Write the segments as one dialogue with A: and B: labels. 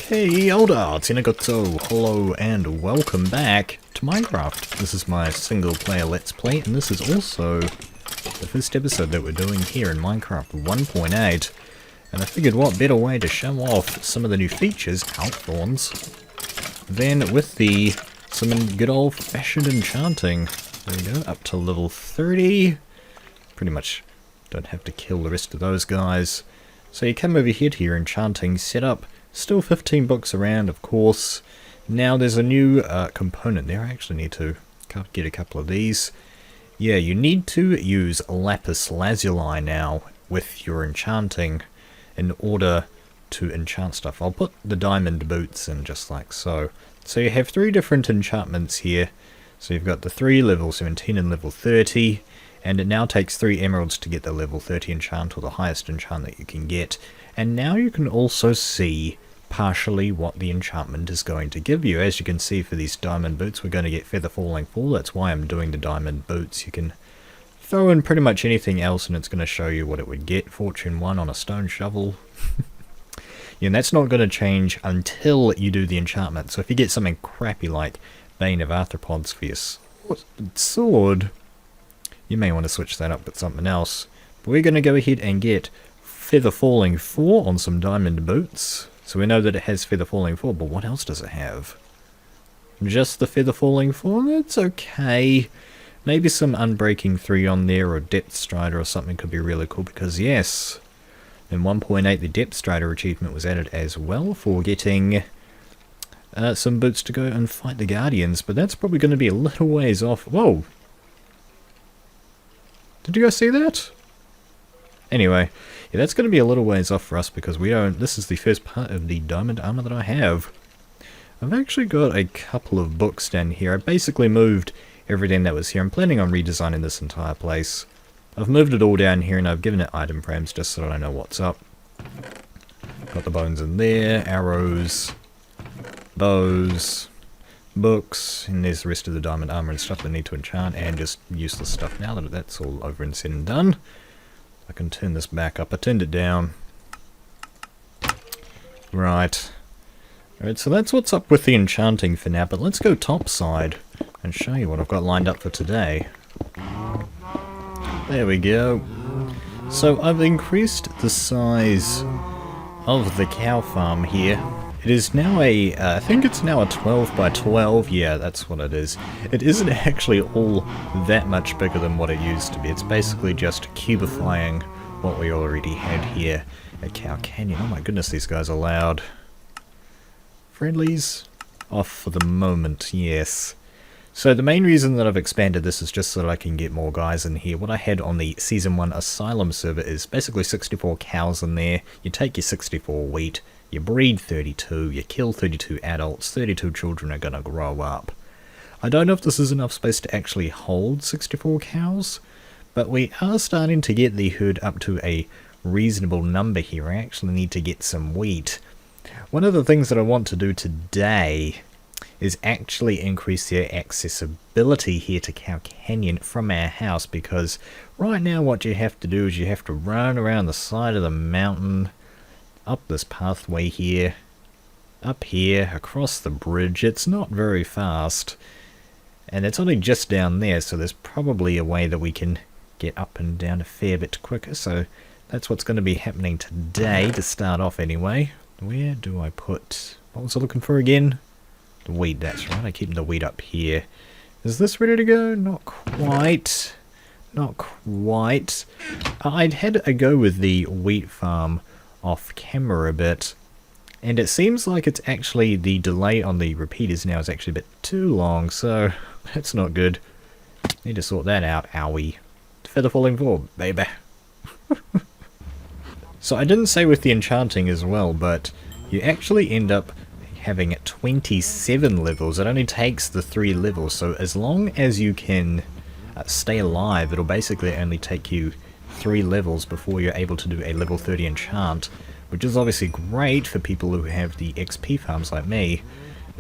A: Hey Olda, Tinagoto, hello and welcome back to Minecraft. This is my single player Let's Play, and this is also the first episode that we're doing here in Minecraft 1.8. And I figured what better way to show off some of the new features, Outthorns, than with some good old fashioned enchanting. There we go, up to level 30. Pretty much don't have to kill the rest of those guys. So you come over here to your enchanting setup. Still 15 books around, of course. Now there's a new component there. I actually need to get a couple of these. Yeah, you need to use lapis lazuli now with your enchanting in order to enchant stuff. I'll put the diamond boots in just like so. So you have 3 different enchantments here. So you've got the 3 level 17 and level 30. And it now takes 3 emeralds to get the level 30 enchant, or the highest enchant that you can get. And now you can also see partially what the enchantment is going to give you. As you can see for these diamond boots, we're going to get feather falling 4. That's why I'm doing the diamond boots. You can throw in pretty much anything else and it's going to show you what it would get. Fortune 1 on a stone shovel. Yeah, and that's not going to change until you do the enchantment. So if you get something crappy like Bane of Arthropods for your sword, you may want to switch that up with something else. But we're going to go ahead and get Feather Falling 4 on some diamond boots. So we know that it has Feather Falling 4, but what else does it have? Just the Feather Falling 4? That's okay. Maybe some Unbreaking 3 on there, or Depth Strider or something could be really cool, because yes, in 1.8 the Depth Strider achievement was added as well for getting some boots to go and fight the Guardians, but that's probably going to be a little ways off. Whoa! Did you guys see that? Anyway, yeah, that's going to be a little ways off for us because we don't. This is the first part of the diamond armor that I have. I've actually got a couple of books down here. I basically moved everything that was here. I'm planning on redesigning this entire place. I've moved it all down here and I've given it item frames just so that I know what's up. Got the bones in there, arrows, bows, books, and there's the rest of the diamond armor and stuff that I need to enchant, and just useless stuff. Now that that's all over and said and done, I can turn this back up. I turned it down. Right. Alright, so that's what's up with the enchanting for now, but let's go topside and show you what I've got lined up for today. There we go. So I've increased the size of the cow farm here. It is now I think it's now a 12 by 12, yeah, that's what it is. It isn't actually all that much bigger than what it used to be. It's basically just cubifying what we already had here at Cow Canyon. Oh my goodness, these guys are loud. Friendlies? Off for the moment, yes. So the main reason that I've expanded this is just so that I can get more guys in here. What I had on the Season 1 Asylum server is basically 64 cows in there. You take your 64 wheat, you breed 32, you kill 32 adults, 32 children are going to grow up. I don't know if this is enough space to actually hold 64 cows, but we are starting to get the herd up to a reasonable number here. I actually need to get some wheat. One of the things that I want to do today is actually increase the accessibility here to Cow Canyon from our house, because right now what you have to do is you have to run around the side of the mountain, up this pathway here, up here, across the bridge. It's not very fast, and it's only just down there, so there's probably a way that we can get up and down a fair bit quicker. So that's what's going to be happening today, to start off anyway. Where do I put, what was I looking for again? The wheat, that's right, I keep the wheat up here. Is this ready to go? Not quite. Not quite. I'd had a go with the wheat farm off camera a bit, and it seems like it's actually, the delay on the repeaters now is actually a bit too long, so that's not good. Need to sort that out. Owie. Feather Falling 4, baby. So I didn't say with the enchanting as well, but you actually end up having 27 levels. It only takes the 3 levels, so as long as you can stay alive, it'll basically only take you 3 levels before you're able to do a level 30 enchant, which is obviously great for people who have the XP farms like me,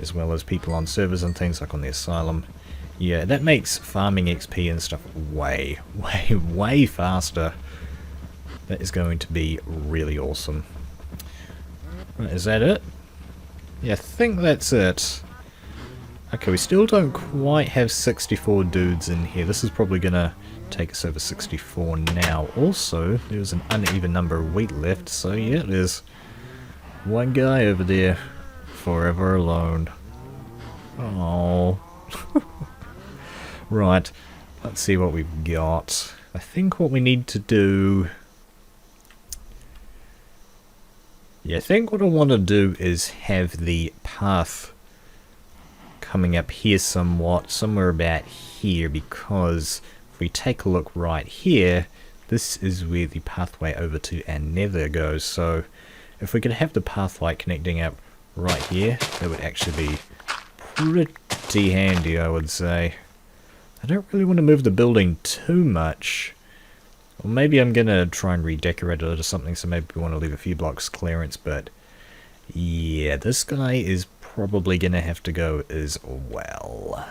A: as well as people on servers and things like on the Asylum. Yeah, that makes farming XP and stuff way, way faster. That is going to be really awesome. Right, is that it? Yeah, I think that's it. Okay, we still don't quite have 64 dudes in here. This is probably gonna take us over 64 now. Also, there's an uneven number of wheat left, so yeah, there's one guy over there. Forever alone. Oh. Right, let's see what we've got. I think what we need to do... Yeah, I think what I want to do is have the path coming up here somewhat, somewhere about here, because if we take a look right here, this is where the pathway over to our nether goes. So if we could have the pathway connecting up right here, that would actually be pretty handy, I would say. I don't really want to move the building too much. Or maybe I'm going to try and redecorate it or something, so maybe we want to leave a few blocks clearance, but yeah, this guy is probably going to have to go as well.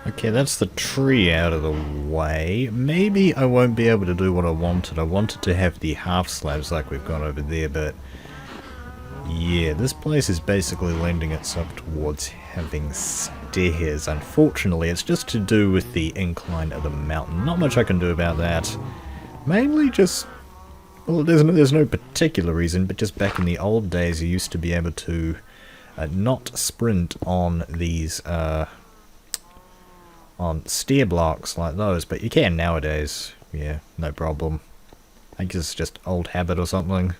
A: Okay, that's the tree out of the way. Maybe I won't be able to do what I wanted. I wanted to have the half slabs like we've got over there, but yeah, this place is basically lending itself towards having stairs. Unfortunately, it's just to do with the incline of the mountain. Not much I can do about that. Mainly just... well, there's no particular reason, but just back in the old days you used to be able to not sprint on these on stair blocks like those, but you can nowadays. Yeah, no problem. I guess it's just old habit or something.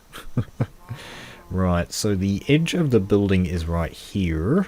A: Right, so the edge of the building is right here.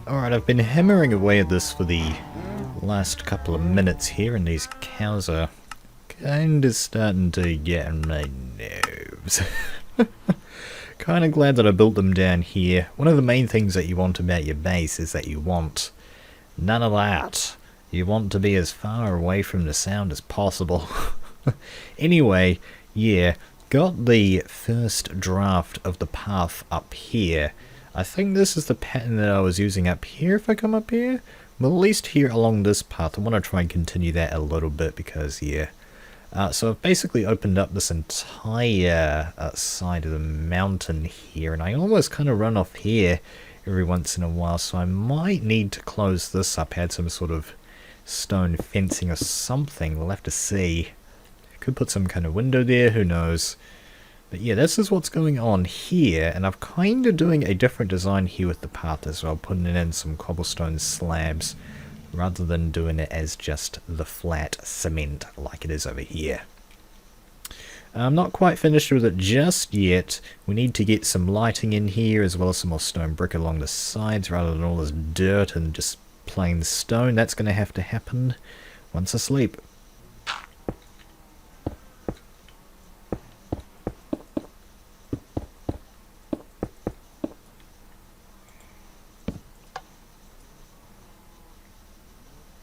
A: Alright, I've been hammering away at this for the last couple of minutes here, and these cows are kind of starting to get on my nerves. Kind of glad that I built them down here. One of the main things that you want about your base is that you want none of that. You want to be as far away from the sound as possible. Anyway, yeah, got the first draft of the path up here. I think this is the pattern that I was using up here if I come up here. Well, at least here along this path. I want to try and continue that a little bit because, yeah. So I've basically opened up this entire side of the mountain here, and I almost kind of run off here every once in a while, so I might need to close this up, add some sort of stone fencing or something. We'll have to see. Could put some kind of window there, who knows. But yeah, this is what's going on here, and I'm kind of doing a different design here with the path as well, putting in some cobblestone slabs rather than doing it as just the flat cement like it is over here. I'm not quite finished with it just yet. We need to get some lighting in here as well as some more stone brick along the sides rather than all this dirt and just plain stone. That's going to have to happen once I sleep.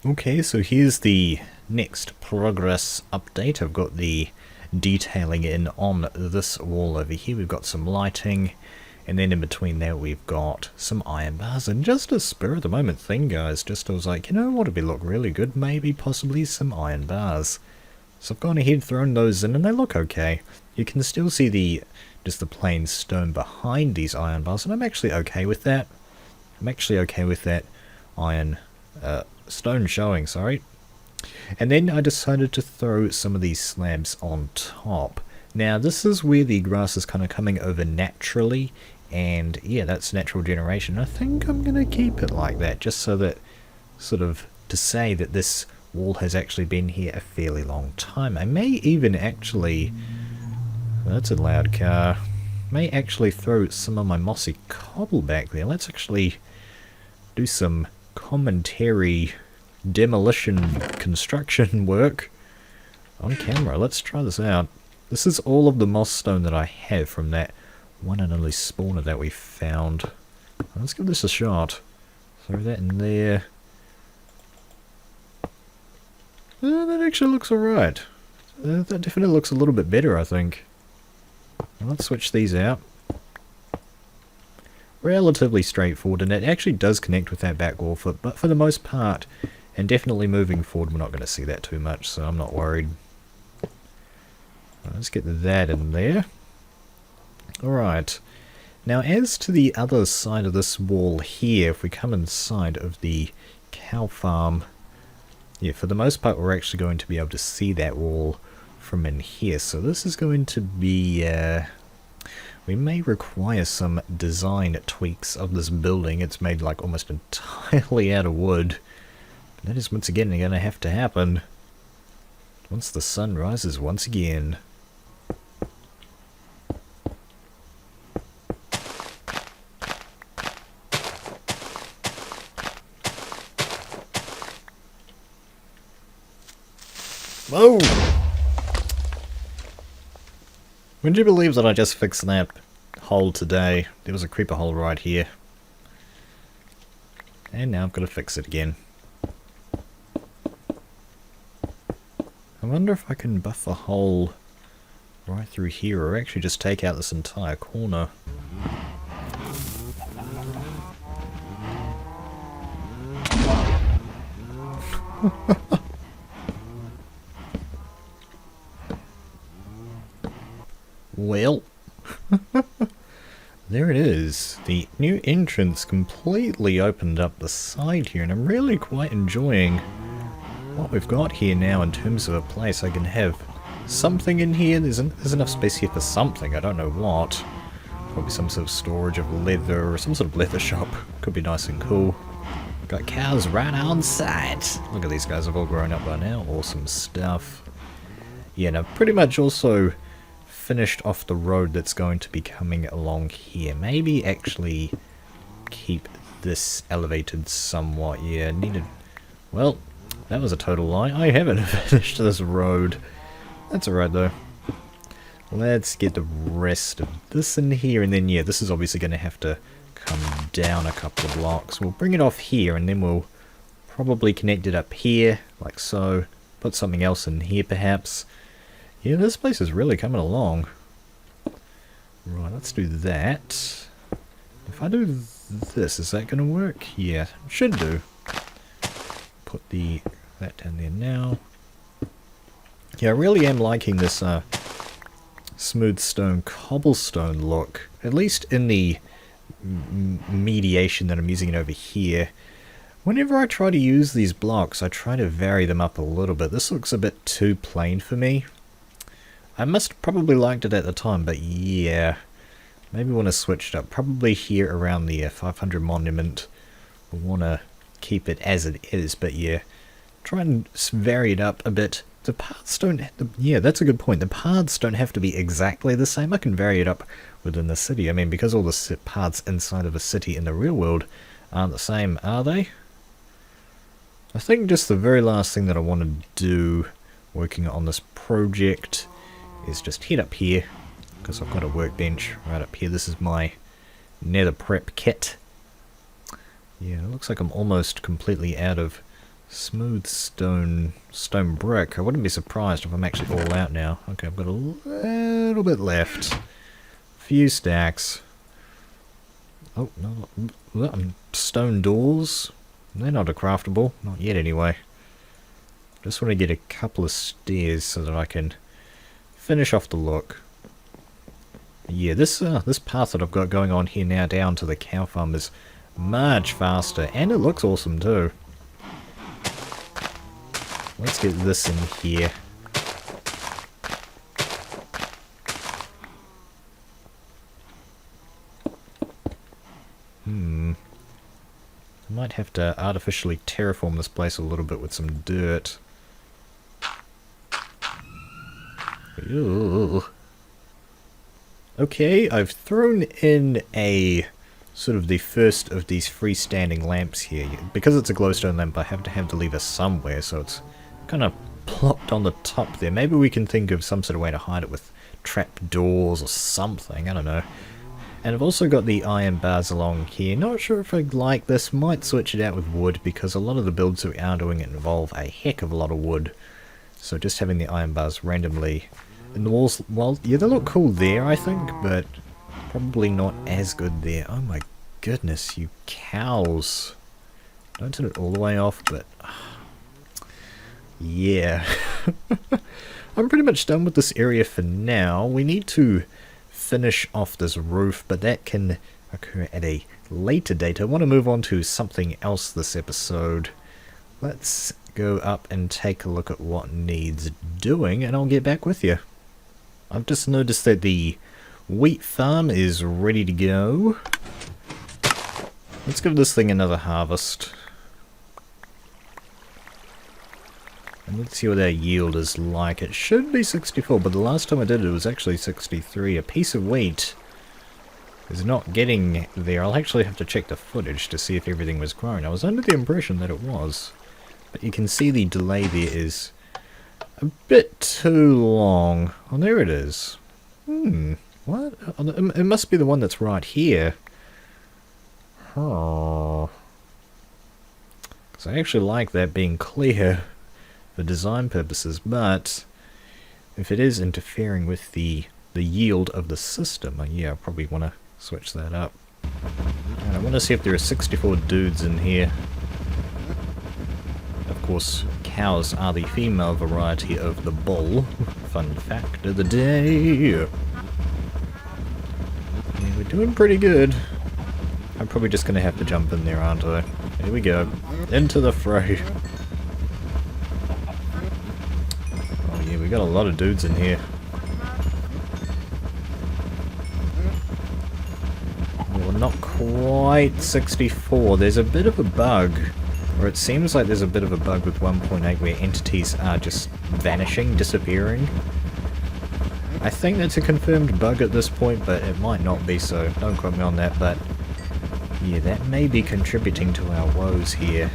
A: Okay, so here's the next progress update. I've got the detailing in on this wall over here. We've got some lighting, and then in between there we've got some iron bars, and just a spur of the moment thing, guys. Just I was like, you know what would be look really good? Maybe possibly some iron bars. So I've gone ahead, thrown those in, and they look okay. You can still see just the plain stone behind these iron bars, and I'm actually okay with that. I'm actually okay with that iron stone showing, sorry. And then I decided to throw some of these slabs on top. Now this is where the grass is kind of coming over naturally, and yeah, that's natural generation. I think I'm gonna keep it like that, just so that sort of to say that this wall has actually been here a fairly long time. I may even actually, well, that's a loud car, may actually throw some of my mossy cobble back there. Let's actually do some commentary demolition construction work on camera. Let's try this out. This is all of the moss stone that I have from that one and only spawner that we found. Let's give this a shot. Throw that in there. That actually looks alright. That definitely looks a little bit better, I think. Let's switch these out. Relatively straightforward, and it actually does connect with that back wall, but for the most part, and definitely moving forward, we're not going to see that too much, so I'm not worried. Let's get that in there. Alright. Now, as to the other side of this wall here, if we come inside of the cow farm, yeah, for the most part, we're actually going to be able to see that wall from in here. So this is going to be, we may require some design tweaks of this building. It's made like almost entirely out of wood. That is once again going to have to happen once the sun rises once again. Whoa! Would you believe that I just fixed that hole today? There was a creeper hole right here. And now I've got to fix it again. I wonder if I can buff a hole right through here, or actually just take out this entire corner. Well, there it is. The new entrance completely opened up the side here, and I'm really quite enjoying what we've got here now in terms of a place I can have something in here. There's enough space here for something, I don't know what. Probably some sort of storage of leather, or some sort of leather shop. Could be nice and cool. Got cows right on site. Look at these guys, have all grown up by now. Awesome stuff. Yeah, now pretty much also finished off the road that's going to be coming along here. Maybe actually keep this elevated somewhat. Yeah, needed... Well, that was a total lie. I haven't finished this road. That's alright though. Let's get the rest of this in here, and then yeah, this is obviously going to have to come down a couple of blocks. We'll bring it off here, and then we'll probably connect it up here, like so. Put something else in here perhaps. Yeah, this place is really coming along. Right, let's do that. If I do this, is that going to work? Yeah, should do. Put that down there now. Yeah, I really am liking this smooth stone cobblestone look. At least in the mediation that I'm using it over here. Whenever I try to use these blocks, I try to vary them up a little bit. This looks a bit too plain for me. I must have probably liked it at the time, but yeah. Maybe want to switch it up. Probably here around the 500 monument. We want to keep it as it is, but yeah. Try and vary it up a bit. The paths don't... Yeah, that's a good point. The paths don't have to be exactly the same. I can vary it up within the city. I mean, because all the paths inside of a city in the real world aren't the same, are they? I think just the very last thing that I want to do working on this project is just head up here, because I've got a workbench right up here. This is my nether prep kit. Yeah, it looks like I'm almost completely out of smooth stone brick. I wouldn't be surprised if I'm actually all out now. Okay, I've got a little bit left. Few stacks. Oh, no, stone doors. They're not craftable. Not yet anyway. Just want to get a couple of stairs so that I can finish off the look. Yeah, this path that I've got going on here now down to the cow farm is much faster, and it looks awesome too. Let's get this in here. I might have to artificially terraform this place a little bit with some dirt. Ooh. Okay, I've thrown in a sort of the first of these freestanding lamps here. Because it's a glowstone lamp, I have to have the lever somewhere, so it's kind of plopped on the top there. Maybe we can think of some sort of way to hide it with trap doors or something, I don't know. And I've also got the iron bars along here. Not sure if I like this. Might switch it out with wood because a lot of the builds that we are doing involve a heck of a lot of wood. So just having the iron bars randomly in the walls, well, yeah, they look cool there, I think, but probably not as good there. Oh my goodness, you cows. Don't turn it all the way off, but yeah. I'm pretty much done with this area for now. We need to finish off this roof, but that can occur at a later date. I want to move on to something else this episode. Let's go up and take a look at what needs doing, and I'll get back with you. I've just noticed that the wheat farm is ready to go. Let's give this thing another harvest. And let's see what our yield is like. It should be 64, but the last time I did it, it was actually 63. A piece of wheat is not getting there. I'll actually have to check the footage to see if everything was growing. I was under the impression that it was. But you can see the delay there is a bit too long. Oh, there it is. What? It must be the one that's right here. Oh. Because I actually like that being clear for design purposes, but if it is interfering with the yield of the system, yeah, I probably want to switch that up. And I want to see if there are 64 dudes in here. Of course, cows are the female variety of the bull. Fun fact of the day. Yeah, we're doing pretty good. I'm probably just going to have to jump in there, aren't I? Here we go. Into the fray. Oh yeah, we got a lot of dudes in here. Well, not quite 64. There's a bit of a bug. Or it seems like there's a bit of a bug with 1.8 where entities are just vanishing, disappearing. I think that's a confirmed bug at this point, but it might not be, so don't quote me on that, but yeah, that may be contributing to our woes here.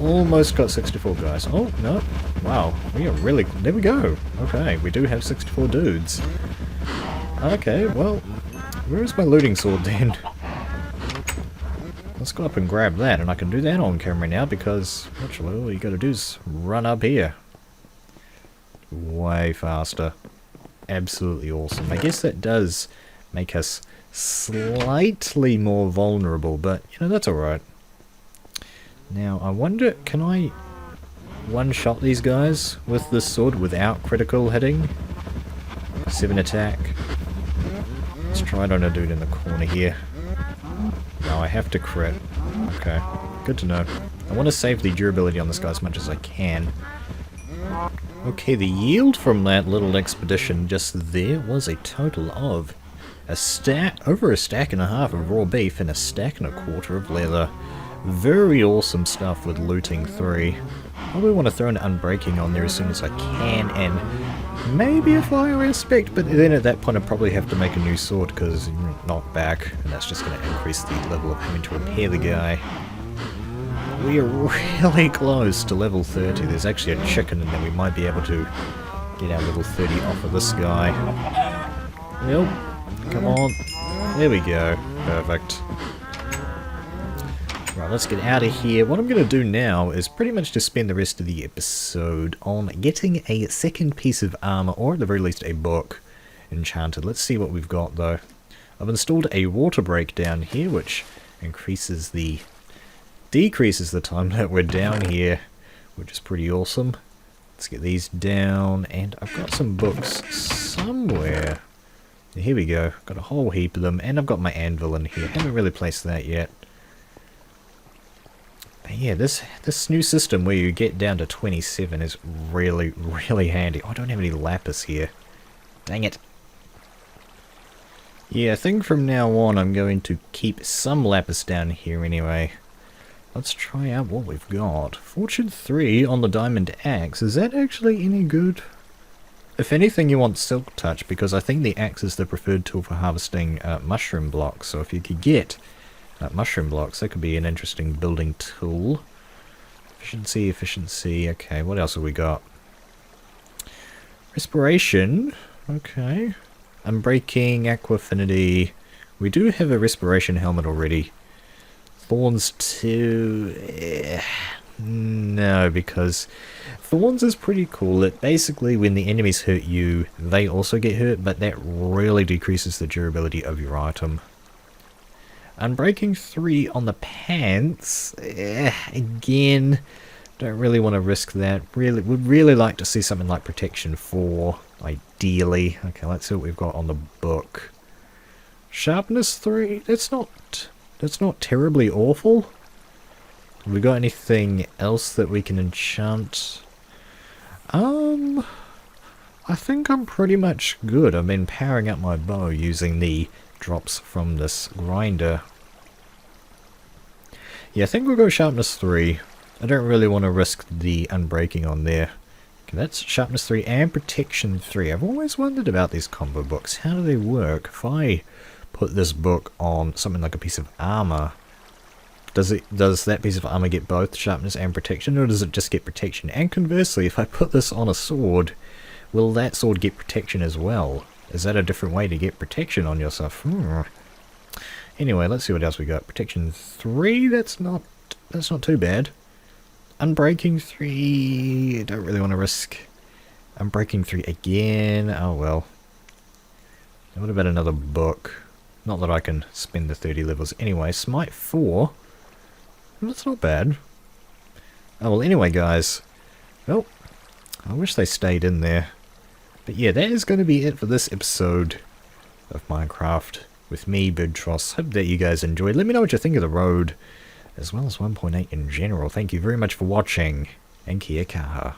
A: Almost got 64 guys. Oh, no. Wow, we are really... There we go. Okay, we do have 64 dudes. Okay, well, where's my looting sword then? Let's go up and grab that, and I can do that on camera now because actually all you gotta do is run up here. Way faster. Absolutely awesome. I guess that does make us slightly more vulnerable, but you know, that's alright. Now, I wonder, can I one-shot these guys with this sword without critical hitting? 7 attack. Let's try it on a dude in the corner here. No, I have to crit. Okay, good to know. I want to save the durability on this guy as much as I can. Okay, the yield from that little expedition just there was a total of over a stack and a half of raw beef and a stack and a quarter of leather. Very awesome stuff with looting 3. I probably want to throw an unbreaking on there as soon as I can, and maybe a fire aspect, but then at that point I'd probably have to make a new sword because knock back, and that's just going to increase the level of having to repair the guy. We are really close to level 30. There's actually a chicken, and then we might be able to get our level 30 off of this guy. Yep. Come on. There we go. Perfect. Right, let's get out of here. What I'm going to do now is pretty much just spend the rest of the episode on getting a second piece of armor, or at the very least a book enchanted. Let's see what we've got though. I've installed a water break down here, which decreases the time that we're down here, which is pretty awesome. Let's get these down, and I've got some books somewhere. Here we go. Got a whole heap of them, and I've got my anvil in here. Haven't really placed that yet. But yeah, this new system where you get down to 27 is really, really handy. Oh, I don't have any lapis here. Dang it. Yeah, I think from now on I'm going to keep some lapis down here anyway. Let's try out what we've got. Fortune 3 on the diamond axe. Is that actually any good? If anything, you want silk touch, because I think the axe is the preferred tool for harvesting mushroom blocks. So if you could get mushroom blocks, that could be an interesting building tool. Efficiency. Okay, what else have we got? Respiration. Okay. Unbreaking, Aquafinity. We do have a respiration helmet already. Thorns too... no, because Thorns is pretty cool. It basically, when the enemies hurt you, they also get hurt, but that really decreases the durability of your item. Unbreaking 3 on the pants. Again, don't really want to risk that. Would really like to see something like Protection 4, ideally. Okay, let's see what we've got on the book. Sharpness 3. That's not terribly awful. Have we got anything else that we can enchant? I think I'm pretty much good. I've been powering up my bow using the drops from this grinder. Yeah, I think we'll go Sharpness 3. I don't really want to risk the unbreaking on there. Okay, that's Sharpness 3 and Protection 3. I've always wondered about these combo books. How do they work? If I put this book on something like a piece of armor, does that piece of armor get both sharpness and protection, or does it just get protection? And conversely, if I put this on a sword, will that sword get protection as well? Is that a different way to get protection on yourself? Anyway, let's see what else we got. Protection 3, that's not too bad. Unbreaking 3, don't really want to risk. Unbreaking 3 again, oh well. What about another book? Not that I can spend the 30 levels. Anyway, Smite 4. That's not bad. Oh, well, anyway, guys. Well, I wish they stayed in there. But yeah, that is going to be it for this episode of Minecraft with me, Birdtross. Hope that you guys enjoyed. Let me know what you think of the road, as well as 1.8 in general. Thank you very much for watching, and kia kaha.